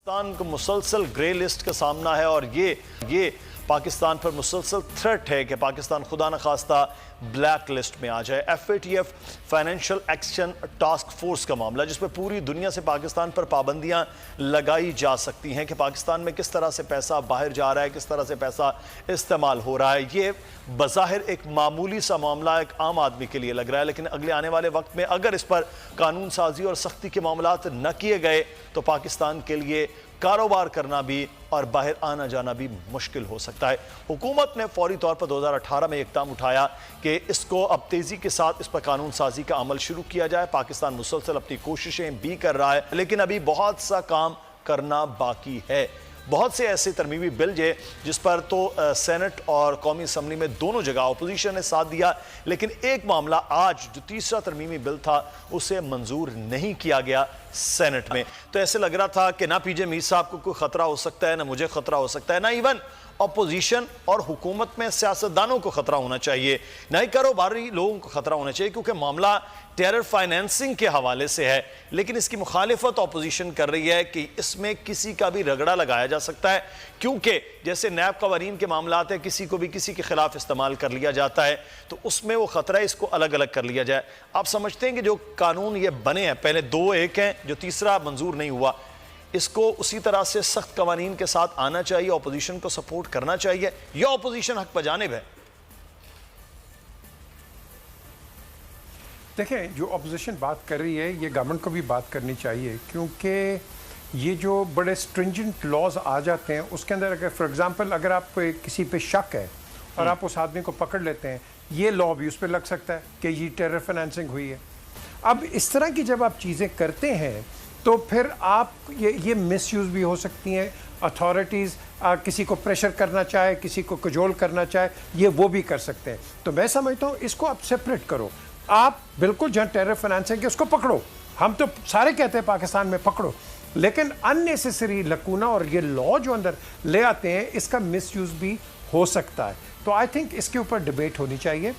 پاکستان کو مسلسل grey list کا سامنا ہے اور یہ پاکستان پر مسلسل تھریٹ ہے کہ پاکستان خدا نخواستہ بلیک لسٹ میں آ جائے۔ FATF financial action task force کا معاملہ جس پہ پوری دنیا سے پاکستان پر پابندیاں لگائی جا سکتی ہیں کہ پاکستان میں کس طرح سے پیسہ باہر جا رہا ہے، کس طرح سے پیسہ استعمال ہو رہا ہے۔ یہ بظاہر ایک معمولی سا معاملہ ایک عام آدمی کے لیے لگ رہا ہے، لیکن اگلے آنے والے وقت میں اگر اس پر قانون سازی اور سختی کے معاملات نہ کیے گئے تو پاکستان کے لیے کاروبار کرنا بھی اور باہر آنا جانا بھی مشکل ہو سکتا ہے۔ حکومت نے فوری طور پر 2018 میں اقدام اٹھایا کہ اس کو اب تیزی کے ساتھ اس پر قانون سازی کا عمل شروع کیا جائے۔ پاکستان مسلسل اپنی کوششیں بھی کر رہا ہے لیکن ابھی بہت سا کام کرنا باقی ہے۔ بہت سے ایسے ترمیمی بل جس پر تو سینٹ اور قومی اسمبلی میں دونوں جگہ اپوزیشن نے ساتھ دیا، لیکن ایک معاملہ آج جو تیسرا ترمیمی بل تھا اسے منظور نہیں کیا گیا سینٹ میں۔ تو ایسے لگ رہا تھا کہ نہ پی جے میر صاحب کو کوئی خطرہ ہو سکتا ہے، نہ مجھے خطرہ ہو سکتا ہے، نہ ایون اپوزیشن اور حکومت میں سیاستدانوں کو خطرہ ہونا چاہیے، نہ ہی کاروباری لوگوں کو خطرہ ہونا چاہیے، کیونکہ معاملہ ٹیرر فائنینسنگ کے حوالے سے ہے۔ لیکن اس کی مخالفت اپوزیشن کر رہی ہے کہ اس میں کسی کا بھی رگڑا لگایا جا سکتا ہے، کیونکہ جیسے نیب قوانین کے معاملات ہیں کسی کو بھی کسی کے خلاف استعمال کر لیا جاتا ہے، تو اس میں وہ خطرہ ہے اس کو الگ الگ کر لیا جائے۔ آپ سمجھتے ہیں کہ جو قانون یہ بنے ہیں، پہلے دو ایک ہیں جو تیسرا منظور نہیں ہوا، اس کو اسی طرح سے سخت قوانین کے ساتھ آنا چاہیے، اپوزیشن کو سپورٹ کرنا چاہیے، یا اپوزیشن حق بجانب ہے؟ دیکھیں، جو اپوزیشن بات کر رہی ہے یہ گورنمنٹ کو بھی بات کرنی چاہیے، کیونکہ یہ جو بڑے سٹرنجنٹ لاز آ جاتے ہیں اس کے اندر اگر فار ایگزامپل اگر آپ کو کسی پہ شک ہے اور آپ اس آدمی کو پکڑ لیتے ہیں، یہ لا بھی اس پہ لگ سکتا ہے کہ یہ ٹیرر فائنینسنگ ہوئی ہے۔ اب اس طرح کی جب آپ چیزیں کرتے ہیں تو پھر آپ یہ مس یوز بھی ہو سکتی ہیں۔ اتھارٹیز کسی کو پریشر کرنا چاہے، کسی کو کجول کرنا چاہے، یہ وہ بھی کر سکتے ہیں۔ تو میں سمجھتا ہوں اس کو آپ سپریٹ کرو، آپ بالکل جہاں ٹیرر فائنینسنگ ہے اس کو پکڑو، ہم تو سارے کہتے ہیں پاکستان میں پکڑو، لیکن ان نیسیسری لکونہ اور یہ لا جو اندر لے آتے ہیں اس کا مس یوز بھی ہو سکتا ہے۔ تو آئی تھنک اس کے اوپر ڈیبیٹ ہونی چاہیے،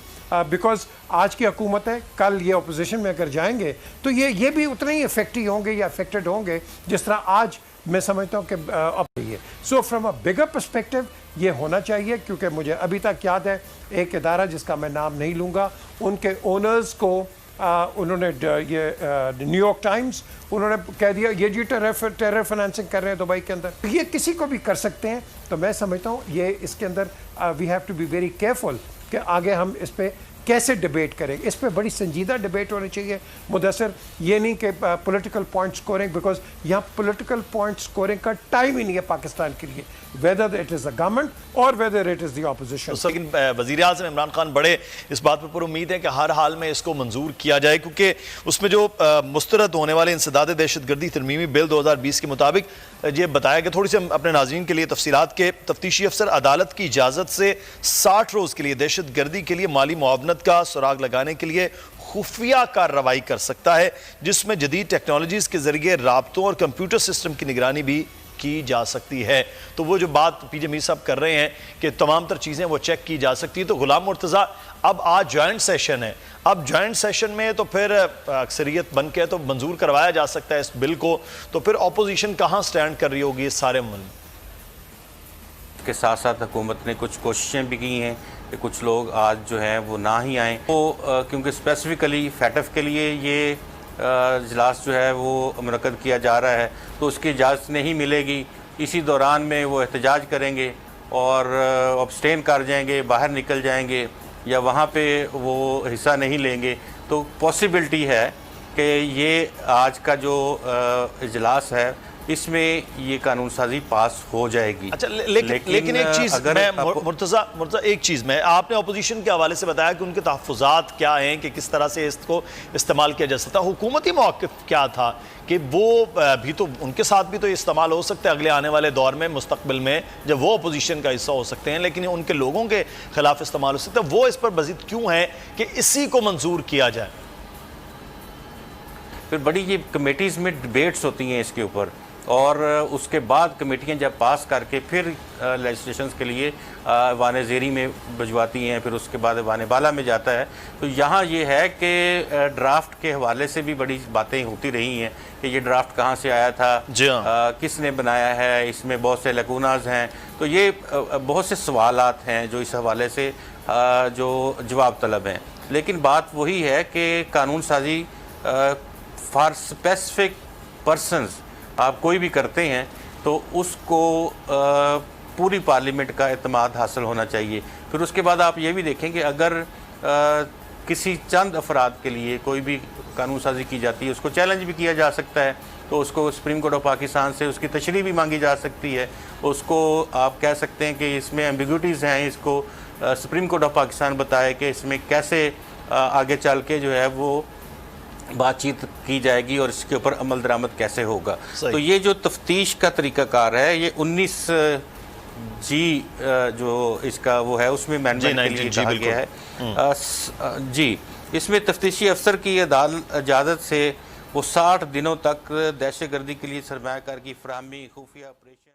بیکاز آج کی حکومت ہے، کل یہ اپوزیشن میں اگر جائیں گے تو یہ بھی اتنے ہی افیکٹی ہوں گے یا افیکٹڈ ہوں گے جس طرح آج میں سمجھتا ہوں کہ اب یہ so from a bigger perspective یہ ہونا چاہیے، کیونکہ مجھے ابھی تک یاد ہے ایک ادارہ جس کا میں نام نہیں لوں گا، ان کے اونرز کو انہوں نے یہ نیو یارک ٹائمز انہوں نے کہہ دیا یہ جی ٹیرر فائنینسنگ کر رہے ہیں دبئی کے اندر، یہ کسی کو بھی کر سکتے ہیں۔ تو میں سمجھتا ہوں یہ اس کے اندر we have to be very careful کہ آگے ہم اس پہ کیسے ڈیبیٹ کریں، اس پہ بڑی سنجیدہ ڈیبیٹ ہونی چاہیے مدثر، یہ نہیں کہ پولیٹیکل پوائنٹ سکورنگ، بیکاز یہاں پولیٹیکل پوائنٹ سکورنگ کا ٹائم ہی نہیں ہے پاکستان کے لیے، whether it is the government or whether it is the opposition۔ لیکن وزیر اعظم عمران خان بڑے اس بات پر امید ہے کہ ہر حال میں اس کو منظور کیا جائے، کیونکہ اس میں جو مسترد ہونے والے انسداد دہشت گردی ترمیمی بل 2020 کے مطابق یہ بتایا کہ تھوڑی سی اپنے ناظرین کے لیے تفصیلات کے تفتیشی افسر عدالت کی اجازت سے 60 روز کے لیے دہشت گردی کے لیے مالی معاونت کا سراغ لگانے کے لیے خفیہ کارروائی کر سکتا ہے، جس میں جدید ٹیکنالوجیز کے ذریعے رابطوں اور کمپیوٹر سسٹم کی نگرانی بھی کی جا سکتی ہے۔ تو وہ جو بات پی جے میر صاحب کر رہے ہیں کہ تمام تر چیزیں وہ چیک کی جا سکتی ہیں، تو غلام مرتضیٰ اب آج جوائنٹ سیشن ہے، اب جوائنٹ سیشن میں تو پھر اکثریت بن کے تو منظور کروایا جا سکتا ہے اس بل کو، تو پھر اپوزیشن کہاں سٹینڈ کر رہی ہوگی اس سارے عمل میں؟ کے ساتھ ساتھ حکومت نے کچھ کوششیں بھی کی ہیں کہ کچھ لوگ آج جو ہیں وہ نہ ہی آئیں، وہ کیونکہ اسپیسیفکلی فیٹف کے لیے یہ اجلاس جو ہے وہ منعقد کیا جا رہا ہے، تو اس کی اجازت نہیں ملے گی، اسی دوران میں وہ احتجاج کریں گے اور ابسٹین کر جائیں گے، باہر نکل جائیں گے یا وہاں پہ وہ حصہ نہیں لیں گے، تو پاسبلٹی ہے کہ یہ آج کا جو اجلاس ہے اس میں یہ قانون سازی پاس ہو جائے گی۔ اچھا، لیکن ایک چیز میں مرتضیٰ ایک چیز میں آپ نے اپوزیشن کے حوالے سے بتایا کہ ان کے تحفظات کیا ہیں کہ کس طرح سے اس کو استعمال کیا جا سکتا ہے، حکومتی موقف کیا تھا کہ وہ بھی تو ان کے ساتھ بھی تو استعمال ہو سکتا ہے اگلے آنے والے دور میں مستقبل میں جب وہ اپوزیشن کا حصہ ہو سکتے ہیں، لیکن ان کے لوگوں کے خلاف استعمال ہو سکتا ہے، وہ اس پر مزید کیوں ہیں کہ اسی کو منظور کیا جائے؟ پھر بڑی یہ کمیٹیز میں ڈیبیٹس ہوتی ہیں اس کے اوپر اور اس کے بعد کمیٹیاں جب پاس کر کے پھر لیجسلیشنز کے لیے ایوان زیری میں بھجواتی ہیں، پھر اس کے بعد ایوان بالا میں جاتا ہے. تو یہاں یہ ہے کہ ڈرافٹ کے حوالے سے بھی بڑی باتیں ہوتی رہی ہیں کہ یہ ڈرافٹ کہاں سے آیا تھا، جی ہاں، کس نے بنایا ہے، اس میں بہت سے لیکوناز ہیں. تو یہ بہت سے سوالات ہیں جو اس حوالے سے جو جواب طلب ہیں. لیکن بات وہی ہے کہ قانون سازی فار اسپیسیفک پرسنز آپ کوئی بھی کرتے ہیں تو اس کو پوری پارلیمنٹ کا اعتماد حاصل ہونا چاہیے. پھر اس کے بعد آپ یہ بھی دیکھیں کہ اگر کسی چند افراد کے لیے کوئی بھی قانون سازی کی جاتی ہے اس کو چیلنج بھی کیا جا سکتا ہے، تو اس کو سپریم کورٹ آف پاکستان سے اس کی تشریح بھی مانگی جا سکتی ہے. اس کو آپ کہہ سکتے ہیں کہ اس میں ایمبیگوٹیز ہیں، اس کو سپریم کورٹ آف پاکستان بتائے کہ اس میں کیسے آگے چل کے جو ہے وہ بات چیت کی جائے گی اور اس کے اوپر عمل درآمد کیسے ہوگا. تو یہ جو تفتیش کا طریقہ کار ہے یہ 19 جی جو اس کا وہ ہے اس میں امینڈمنٹ کے لیے کہا گیا ہے. جی اس میں تفتیشی افسر کی اجازت سے وہ 60 دنوں تک دہشت گردی کے لیے سرمایہ کار کی فراہمی، خفیہ آپریشن